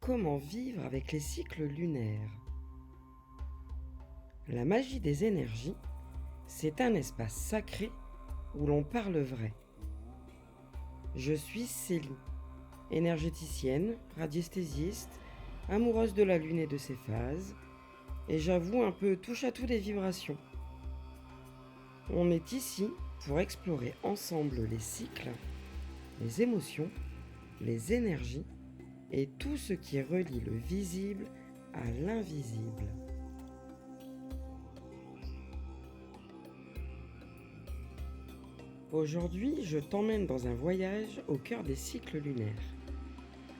Comment vivre avec les cycles lunaires? La magie des énergies, c'est un espace sacré où l'on parle vrai. Je suis Célie, énergéticienne, radiesthésiste, amoureuse de la lune et de ses phases, et j'avoue un peu touche à tout des vibrations. On est ici pour explorer ensemble les cycles, les émotions, les énergies et tout ce qui relie le visible à l'invisible. Aujourd'hui, je t'emmène dans un voyage au cœur des cycles lunaires.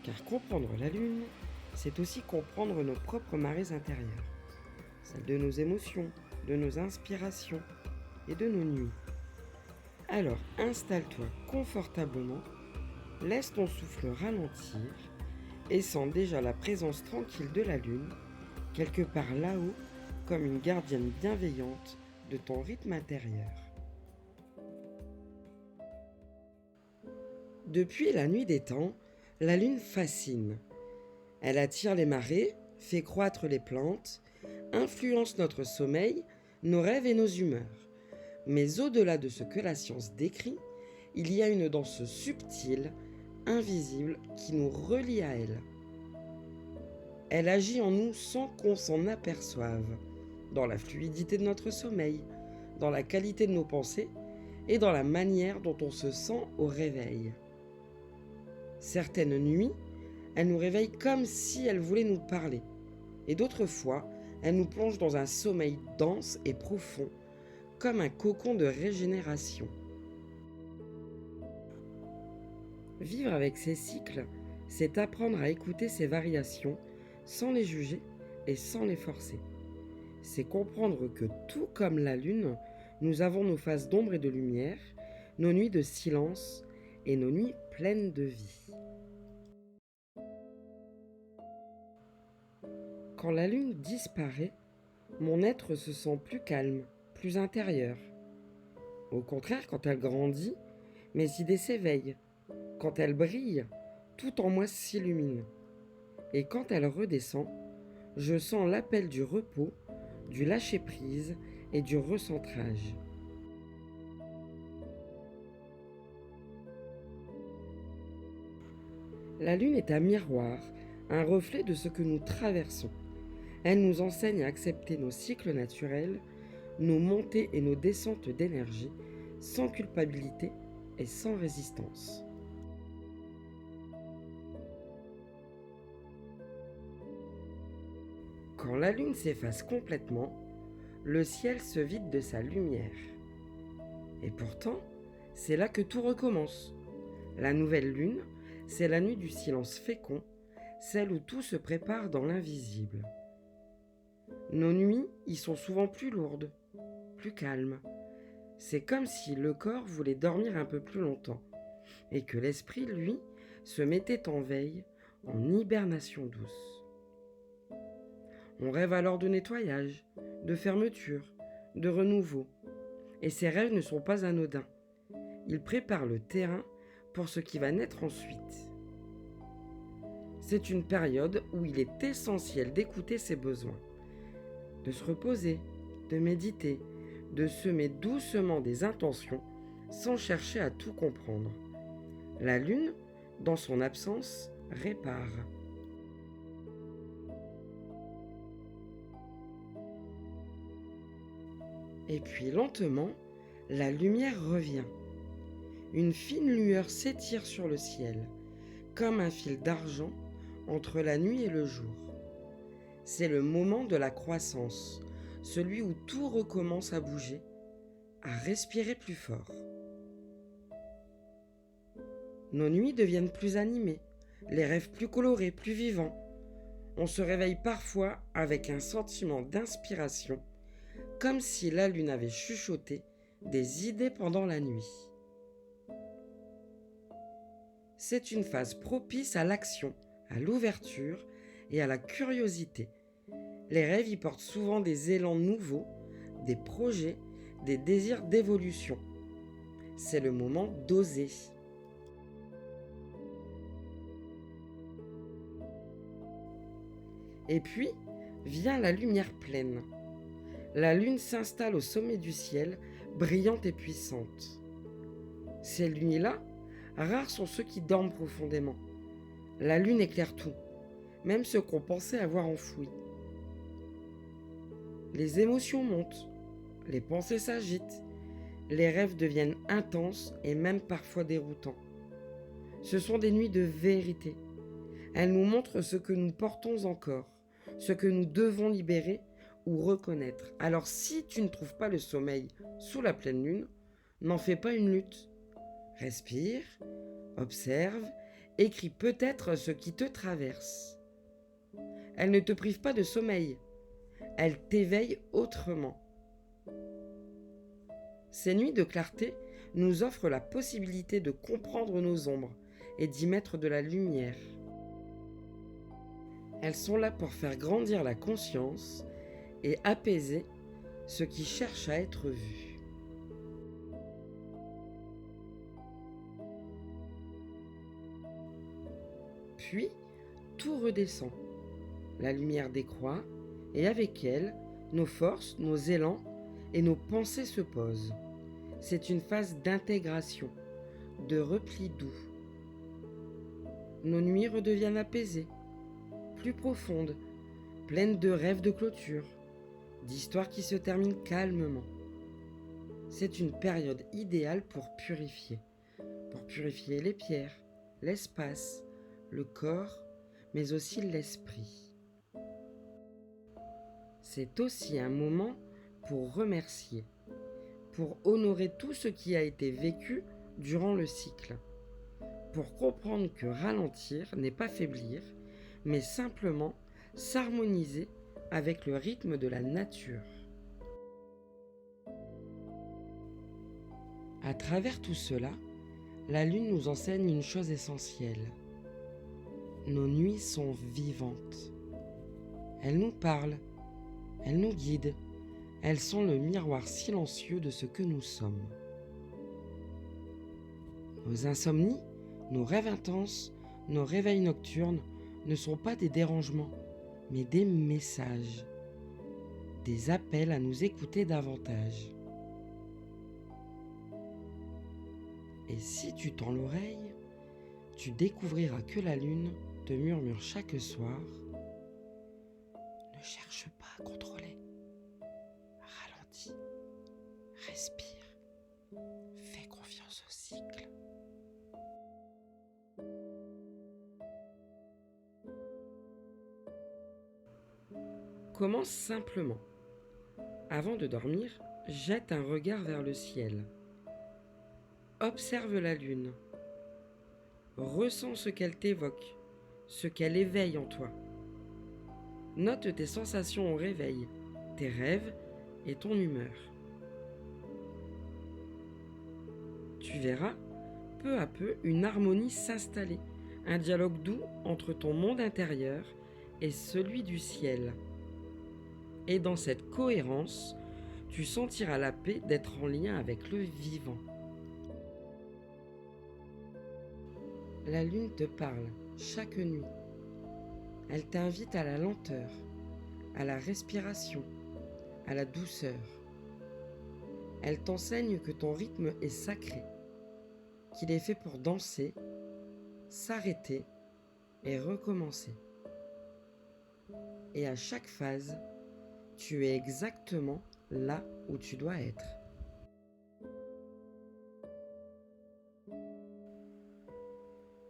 Car comprendre la Lune, c'est aussi comprendre nos propres marées intérieures, celles de nos émotions, de nos inspirations et de nos nuits. Alors installe-toi confortablement, laisse ton souffle ralentir et sens déjà la présence tranquille de la Lune, quelque part là-haut, comme une gardienne bienveillante de ton rythme intérieur. Depuis la nuit des temps, la Lune fascine. Elle attire les marées, fait croître les plantes, influence notre sommeil, nos rêves et nos humeurs. Mais au-delà de ce que la science décrit, il y a une danse subtile, invisible, qui nous relie à elle. Elle agit en nous sans qu'on s'en aperçoive, dans la fluidité de notre sommeil, dans la qualité de nos pensées et dans la manière dont on se sent au réveil. Certaines nuits, elle nous réveille comme si elle voulait nous parler, et d'autres fois, elle nous plonge dans un sommeil dense et profond, comme un cocon de régénération. Vivre avec ces cycles, c'est apprendre à écouter ces variations sans les juger et sans les forcer. C'est comprendre que tout comme la Lune, nous avons nos phases d'ombre et de lumière, nos nuits de silence et nos nuits pleines de vie. Quand la Lune disparaît, mon être se sent plus calme, plus intérieur. Au contraire, quand elle grandit, mes idées s'éveillent. Quand elle brille, tout en moi s'illumine. Et quand elle redescend, je sens l'appel du repos, du lâcher-prise et du recentrage. La Lune est un miroir, un reflet de ce que nous traversons. Elle nous enseigne à accepter nos cycles naturels, nos montées et nos descentes d'énergie, sans culpabilité et sans résistance. Quand la Lune s'efface complètement, le ciel se vide de sa lumière. Et pourtant, c'est là que tout recommence. La nouvelle Lune, c'est la nuit du silence fécond, celle où tout se prépare dans l'invisible. Nos nuits y sont souvent plus lourdes, plus calmes. C'est comme si le corps voulait dormir un peu plus longtemps et que l'esprit, lui, se mettait en veille, en hibernation douce. On rêve alors de nettoyage, de fermeture, de renouveau. Et ces rêves ne sont pas anodins. Ils préparent le terrain pour ce qui va naître ensuite. C'est une période où il est essentiel d'écouter ses besoins, de se reposer, de méditer, de semer doucement des intentions sans chercher à tout comprendre. La Lune, dans son absence, répare. Et puis lentement, la lumière revient. Une fine lueur s'étire sur le ciel, comme un fil d'argent entre la nuit et le jour. C'est le moment de la croissance, celui où tout recommence à bouger, à respirer plus fort. Nos nuits deviennent plus animées, les rêves plus colorés, plus vivants. On se réveille parfois avec un sentiment d'inspiration, comme si la Lune avait chuchoté des idées pendant la nuit. C'est une phase propice à l'action, à l'ouverture et à la curiosité. Les rêves y portent souvent des élans nouveaux, des projets, des désirs d'évolution. C'est le moment d'oser. Et puis vient la lumière pleine. La lune s'installe au sommet du ciel, brillante et puissante. Ces nuits-là, rares sont ceux qui dorment profondément. La lune éclaire tout, même ce qu'on pensait avoir enfoui. Les émotions montent, les pensées s'agitent, les rêves deviennent intenses et même parfois déroutants. Ce sont des nuits de vérité. Elles nous montrent ce que nous portons encore, ce que nous devons libérer ou reconnaître. Alors si tu ne trouves pas le sommeil sous la pleine lune, n'en fais pas une lutte. Respire, observe, écris peut-être ce qui te traverse. Elle ne te prive pas de sommeil, elle t'éveille autrement. Ces nuits de clarté nous offrent la possibilité de comprendre nos ombres et d'y mettre de la lumière. Elles sont là pour faire grandir la conscience et apaiser ce qui cherche à être vu. Puis, tout redescend. La lumière décroît et avec elle, nos forces, nos élans et nos pensées se posent. C'est une phase d'intégration, de repli doux. Nos nuits redeviennent apaisées, plus profondes, pleines de rêves de clôture, d'histoires qui se terminent calmement. C'est une période idéale pour purifier les pierres, l'espace, le corps, mais aussi l'esprit. C'est aussi un moment pour remercier, pour honorer tout ce qui a été vécu durant le cycle, pour comprendre que ralentir n'est pas faiblir, mais simplement s'harmoniser avec le rythme de la nature. À travers tout cela, la lune nous enseigne une chose essentielle. Nos nuits sont vivantes. Elles nous parlent, elles nous guident, elles sont le miroir silencieux de ce que nous sommes. Nos insomnies, nos rêves intenses, nos réveils nocturnes ne sont pas des dérangements, mais des messages, des appels à nous écouter davantage. Et si tu tends l'oreille, tu découvriras que la lune te murmure chaque soir « Ne cherche pas à contrôler, ralentis, respire, fais confiance au cycle. » Commence simplement. Avant de dormir, jette un regard vers le ciel. Observe la lune. Ressens ce qu'elle t'évoque, ce qu'elle éveille en toi. Note tes sensations au réveil, tes rêves et ton humeur. Tu verras, peu à peu, une harmonie s'installer, un dialogue doux entre ton monde intérieur et celui du ciel. Et dans cette cohérence, tu sentiras la paix d'être en lien avec le vivant. La lune te parle chaque nuit. Elle t'invite à la lenteur, à la respiration, à la douceur. Elle t'enseigne que ton rythme est sacré, qu'il est fait pour danser, s'arrêter et recommencer. Et à chaque phase, tu es exactement là où tu dois être.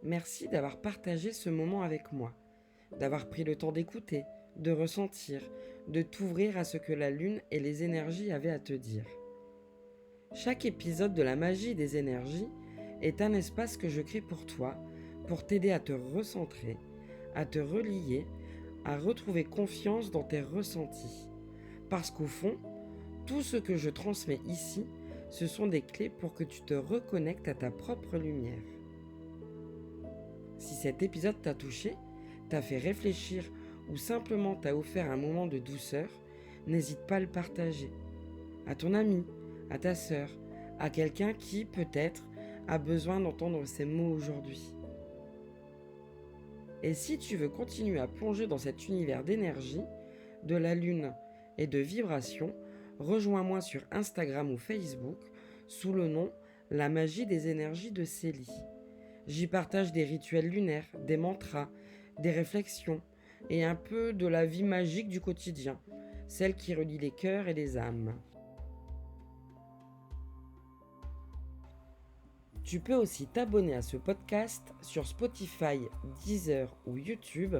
Merci d'avoir partagé ce moment avec moi, d'avoir pris le temps d'écouter, de ressentir, de t'ouvrir à ce que la lune et les énergies avaient à te dire. Chaque épisode de la magie des énergies est un espace que je crée pour toi, pour t'aider à te recentrer, à te relier, à retrouver confiance dans tes ressentis. Parce qu'au fond, tout ce que je transmets ici, ce sont des clés pour que tu te reconnectes à ta propre lumière. Si cet épisode t'a touché, t'a fait réfléchir ou simplement t'a offert un moment de douceur, n'hésite pas à le partager. À ton ami, à ta sœur, à quelqu'un qui, peut-être, a besoin d'entendre ces mots aujourd'hui. Et si tu veux continuer à plonger dans cet univers d'énergie, de la lune et de vibrations, rejoins-moi sur Instagram ou Facebook sous le nom La magie des énergies de Célie. J'y partage des rituels lunaires, des mantras, des réflexions et un peu de la vie magique du quotidien, celle qui relie les cœurs et les âmes. Tu peux aussi t'abonner à ce podcast sur Spotify, Deezer ou YouTube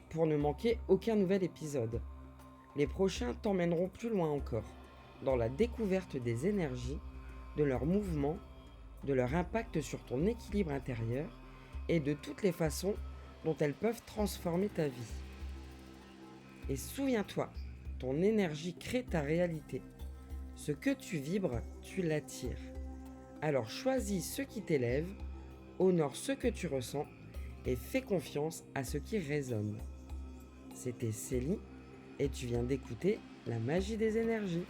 pour ne manquer aucun nouvel épisode. Les prochains t'emmèneront plus loin encore, dans la découverte des énergies, de leurs mouvements, de leur impact sur ton équilibre intérieur et de toutes les façons dont elles peuvent transformer ta vie. Et souviens-toi, ton énergie crée ta réalité. Ce que tu vibres, tu l'attires. Alors choisis ce qui t'élève, honore ce que tu ressens et fais confiance à ce qui résonne. C'était Célie et tu viens d'écouter La magie des énergies.